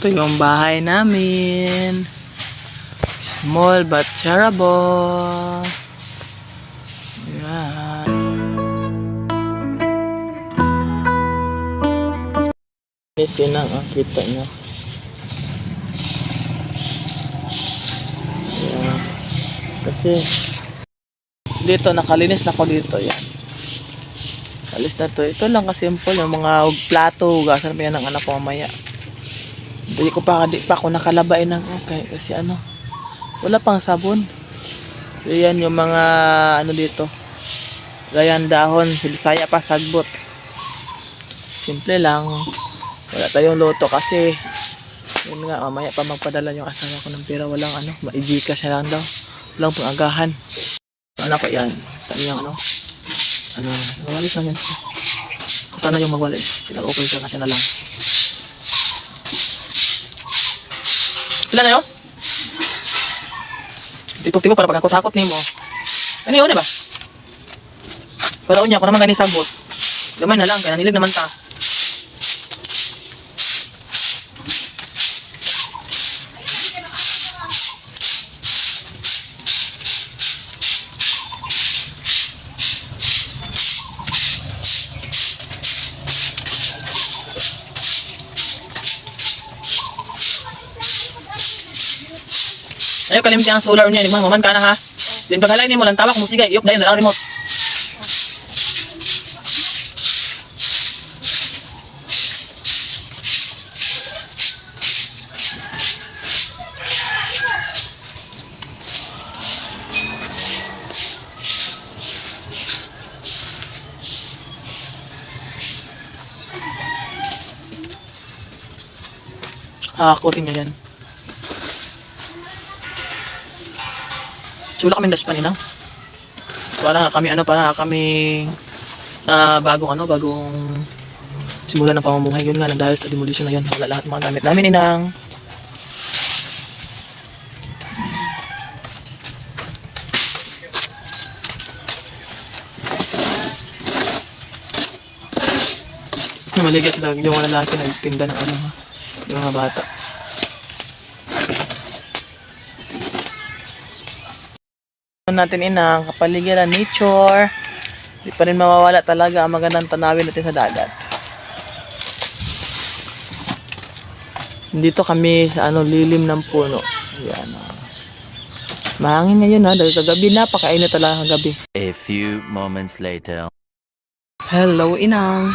Ito yung bahay namin. Small but terrible. Yan. Yan ang kita niya. Yan. Kasi dito nakalinis na ko dito. Yan. Alis na to. Ito lang kasimple. Yung mga plato. Hugasan pa yan ng anak ko mamaya. Di pa ako nakalabain ng okay. Kasi ano. Wala pang sabon. So yan yung mga ano dito. Gayan dahon. Bisaya pa sagbot. Simple lang. Wala tayong loto kasi yun nga mamaya pa magpadala yung asawa ko ng pera. Walang ano. Maijika siya lang daw. Walang pang-agahan. Ano ko yan. Saan yung ano. Ano, mawalis lang yan. Sana yung magwalis. Sila okay ka kasi na lang. Ilan na yun? Tipok-tipok para pag ako sakot ni mo. Ano yun, diba? Para unya, ako naman ganyan sagot. Gamay na lang, kaya nanilig naman ta. Ayo kalimti ang solar niya, maman ka na ha. Din paghalay ni mo lang tawak mo sige, iyok dayon na lang remote. Kutin niya yan. Wala kaming daspan nila. Wala kami ano para kami bagong simulan ng pamumuhay. Yun nga lang dahil sa demolition na yun. Wala lahat mga gamit namin inang. Maligas lang yung mga lalaki nagtinda ng ano, yung mga bata. Natin inang kapaligiran nature. Di pa rin mawawala talaga ang magandang tanawin natin sa dagat. Dito kami sa lilim ng puno. Yan. Mahangin ngayon ha, dahil kagabi napakainit talaga kagabi. A few moments later. Hello inang.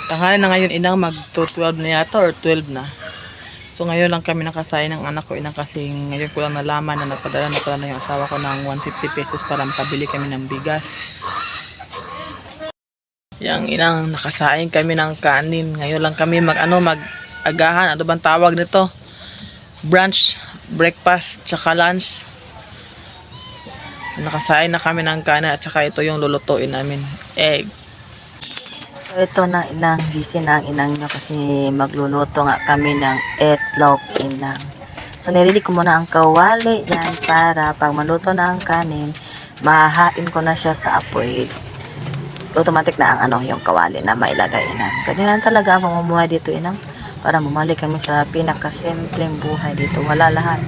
Tanghali na ngayon inang, mag 12 na yata or 12 na. So ngayon lang kami nakasain ng anak ko inang kasi ngayon ko lang nalaman na nagpadala na pala na yung asawa ko ng 150 pesos para makabili kami ng bigas. Yang inang nakasain kami ng kanin. Ngayon lang kami mag-agahan. Ano bang tawag nito? Brunch, breakfast, tsaka lunch. Nakasain na kami ng kanin at tsaka ito yung lulutuin namin. Egg. Ito na inang, gising na ang inang nyo kasi magluluto nga kami ng itlog inang. So nilili ko muna ang kawali yan para pag maluto na ang kanin, mahahain ko na siya sa apoy. Automatic na ang yung kawali na mailagay inang. Ganyan talaga ang pamumuhay dito inang. Para bumalik kami sa pinakasimpleng buhay dito. Wala lahat.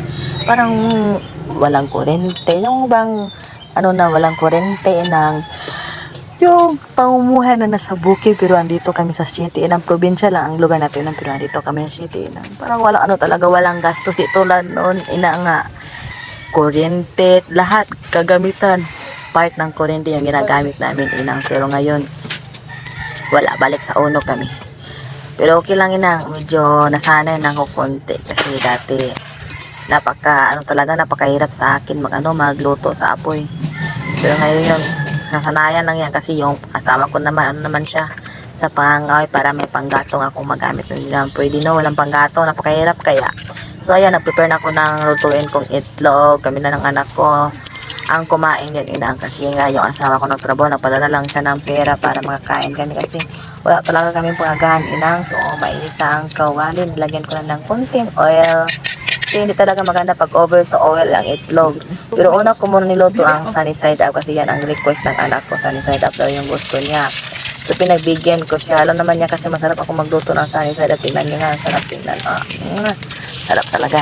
Parang walang kurente. Yung bang walang kurente inang. Yung pamumuhay na nasa bukid pero andito kami sa city. Ng probinsya lang ang lugar natin pero andito kami sa city. Parang walang talaga, walang gastos dito lang noon. Nga, kuryente, lahat, kagamitan. Part ng kuryente yung ginagamit namin inang. Pero ngayon, wala, balik sa uno kami. Pero okay lang inang, medyo nasanay nang kukunti. Kasi dati, napakahirap sa akin magluto sa apoy. Pero ngayon yun, nasanayan lang yan kasi yung asawa ko naman, siya sa pangaway para may panggatong akong magamit. Hindi naman pwede walang panggatong, napakahirap kaya. So ayan, nag-prepare na ako ng lutuin kong itlog. Kami na ng anak ko ang kumain din inang kasi nga yung asawa ko nagtrabaho, nagpadala lang siya ng pera para makakain kami kasi wala talaga kami pangagahan inang. So mainit na ang kawali, nilagyan ko na ng konting oil. Kasi hindi talaga maganda pag over sa oil ang itlog. Pero una ko muna niluto ang sunny side up kasi yan ang request ng anak ko. Sunny side up daw yung gusto niya. So, pinagbigyan ko siya. Alam naman niya kasi masarap ako magluto ng sunny side at tingnan niyo nga, sarap tingnan. Sarap talaga.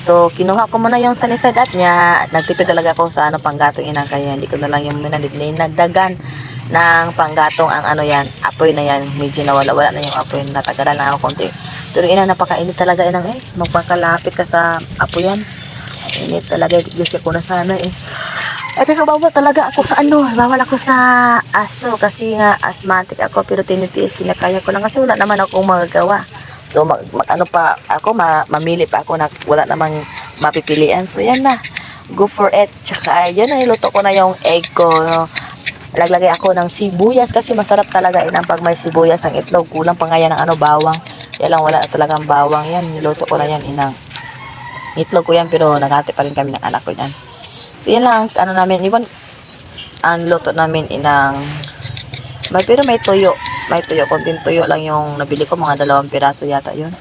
So, kinuha ko muna yung sunny side at niya. Nagtipid talaga ako sa panggatong inang kaya hindi ko na lang yung minadagdagan ng panggatong ang yan, apoy na yan. Medyo nawala-wala na yung apoy. Natagalan na ako konti. Pero inang napakainit talaga inang magpakalapit ka sa apoy yan. Init talaga. Gusto ko na sana pero bawal talaga ako sa bawal ako sa aso kasi nga asthmatic ako pero tinitiis kinakaya ko lang kasi wala naman akong magagawa. So mamili pa ako na wala namang mapipilian. So yan na. Go for it. Tsaka yan na niluto ko na yung egg ko. No? Laglagay ako ng sibuyas kasi masarap talaga inang pag may sibuyas ang itlog. Kulang pa nga yan ng bawang. Kaya lang wala na talagang bawang yan. Niluto ko na yan inang. Itlog ko yan pero naghati pa rin kami ng anak ko yan. So yan lang namin. Iwan ang luto namin inang. Pero may tuyo. May tuyo. Konting tuyo lang yung nabili ko. Mga 2 piraso yata yun.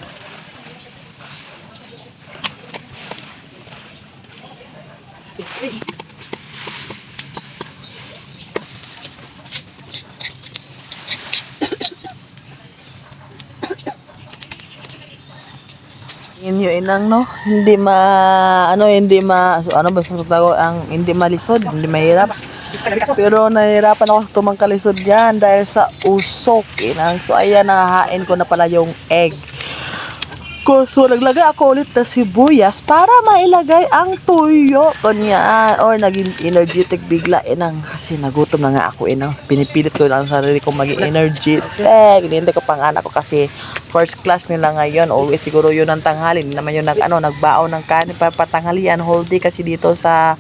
Inyo inang no, hindi malisod, hindi mahirap. Pero nahihirapan ako tumangkalisod yan dahil sa usok inang. So ayan, nahahain ko na pala yung egg ko. So naglagay ako ulit na sibuyas para mailagay ang tuyo kanya. Or naging energetic bigla inang kasi nagutom na nga ako inang. Pinipilit ko lang ang sarili ko maging energetic. Hindi ko pang anak ko kasi first class nila ngayon. Always siguro yun ang tanghali. Hindi naman yun nagbaon ng kanin para patanghalian whole day kasi dito sa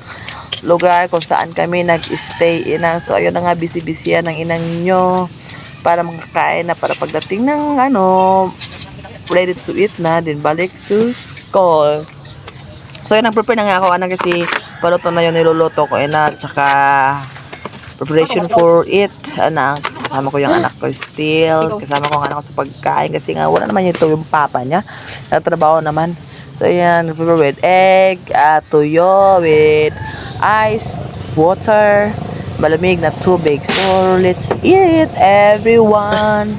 lugar kung saan kami nag-stay inang. So ayun na nga, busy-busy yan ng inang nyo para makakain na para pagdating ng ready to eat na din balik to school. So yun, nag-prepare na nga ako anak kasi paluto na yun niluluto ko tsaka preparation for it anak. Kasama ko yung anak ko still. Kasama ko ang anak ko sa pagkain kasi nga wala naman yung papa niya. Nagtrabaho naman. So yan, prepare with egg, tuyo, with ice, water, malamig na tubig. So let's eat everyone.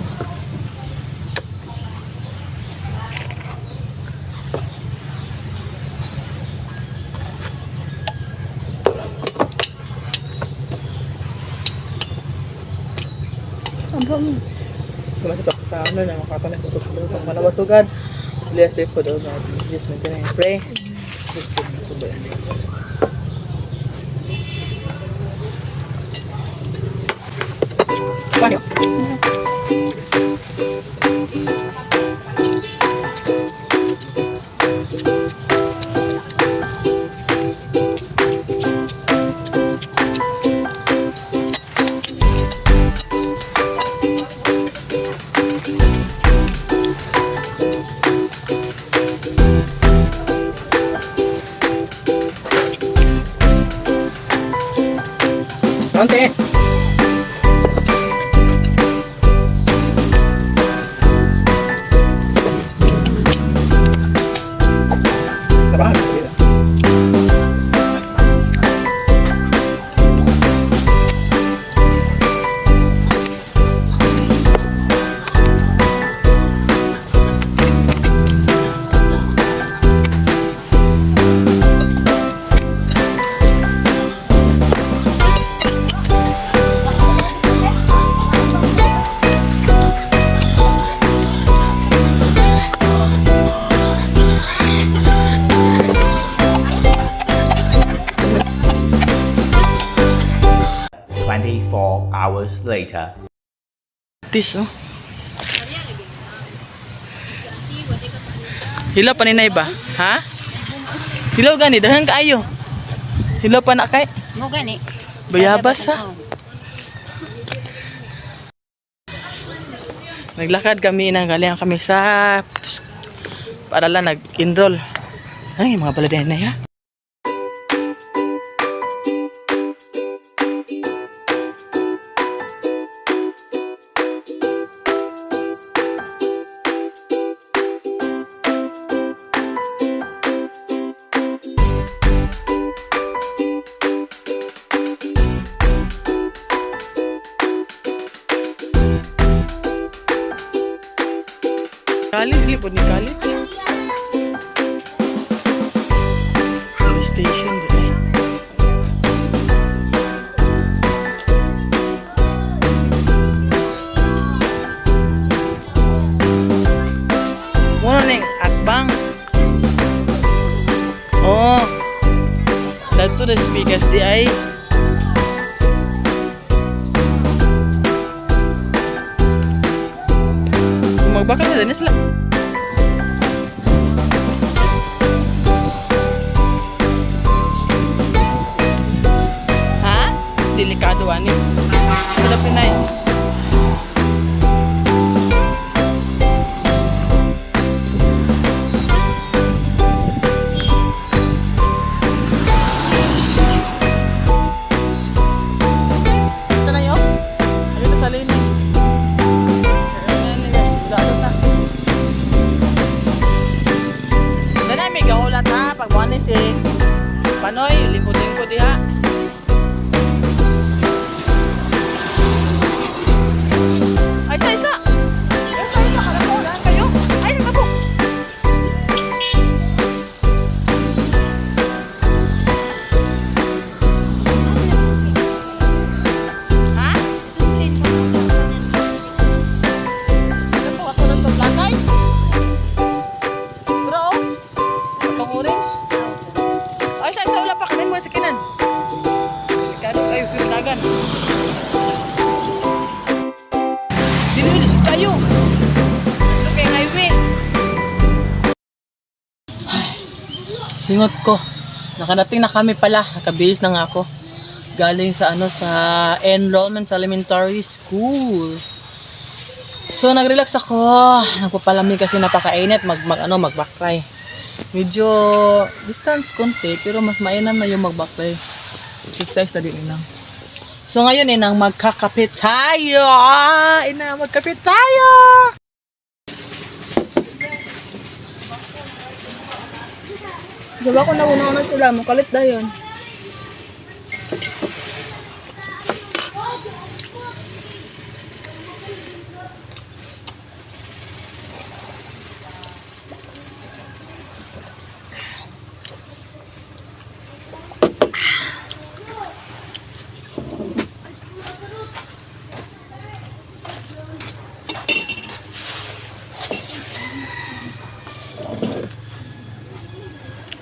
Kumasok na makapala kusok malawasugan. Bless the food of God. Just maintain and pray. Konti. Hours later. This, oh. Hilaw pa ninay ba? Ha? Hilaw gani, dahan kaayo. Hilaw pa na kay? Mo gani. Bayabas ha? Naglakad kami galing kami sa para lang nag-enroll. Ay, mga baladen na ya. College, lipod ni college. Police station, di ba? Muna ning akbang. Oh. Dito na speakers di ay. Magbakal na din sila. Ha? Delikado ani. Sa Pinay. Ito na yun? Ayun na sa linya. Gahulat ha, pag buwanis eh. Panoy, lingkod-lingkod diha. Ay, isa. Isa, kalakulaan kayo. Ay, nagkabok. Ha? Ano ako lang ito, lakay? Bro, itong orange. Ay, sa wala pa kami mo sa kinan. Delikado kayo, sinagan. Dinilisip tayo. Ito kay highway. Singot ko. Nakadating na kami pala. Nakabihis na nga ako. Galing sa sa enrollment sa elementary school. So nag-relax ako. Nagpapalamig kasi napakainit mag-backcry. Medyo distance konti pero mas mainam na yung mag-backcry. Exercise na din inang. So ngayon inang magkakapit tayo. Magkapit tayo. Diba ko nauna na sila, makalit na yun.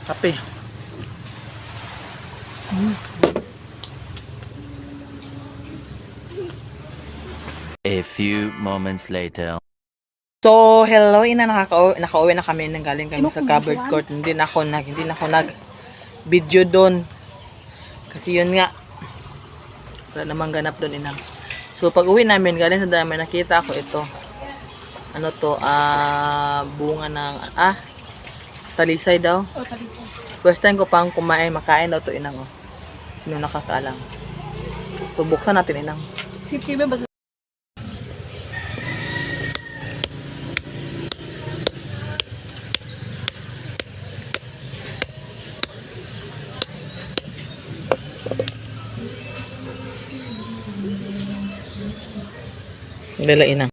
Kape. A few moments later. So, hello, nakauwi na kami nang galing kami sa covered court. Hindi na ako nag video doon. Kasi yun nga. Wala namang ganap doon inang. So, pag uwi namin galing sa dami, nakita ko ito. Ano to? Bunga ng talisay daw. Oh, talisay. First time ko pang makain daw to inang. Oh. Sino nakakaalam? So, buksan natin inang. Skip kayo ba? Dala inang.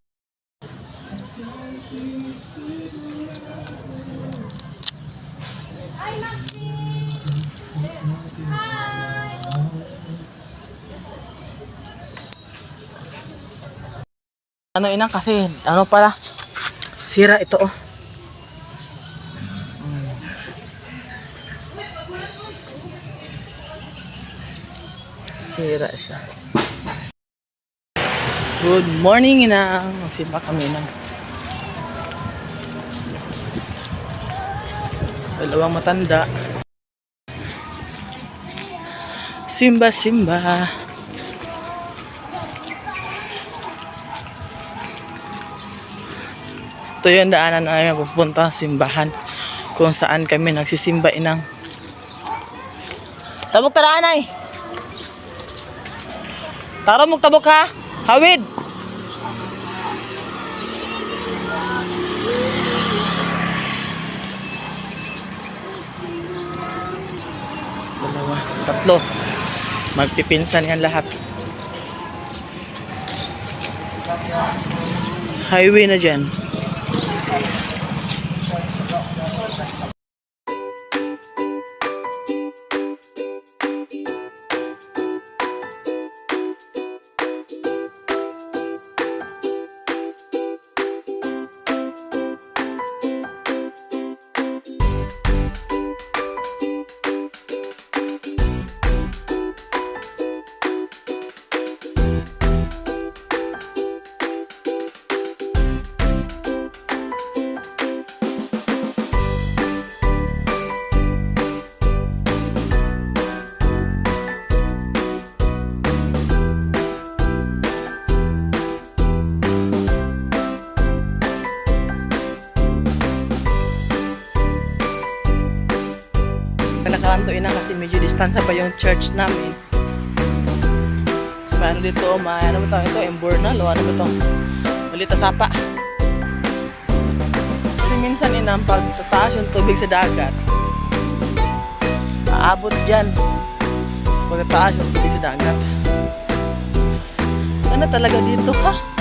Ano inang kasi, ano pala, sira ito oh. Sira siya. Good morning inang. Magsimba kami inang. Dalawang matanda. Simba. Ito yung daanan na pupunta sa simbahan kung saan kami nagsisimba inang. Tabok taraan ay. Tara mong tabok ha. Hawid. Dalawa, tatlo. Magpipinsan yan lahat. Highway na dyan. Nakakantuin na kasi medyo distansya pa yung church namin. So, ano dito, ano ba ito? Embornal o ano ba ito? Malita sapa. Kasi minsan pag tataas yung tubig sa dagat, aabot dyan. Pag tataas yung tubig sa dagat. Ano talaga dito ha?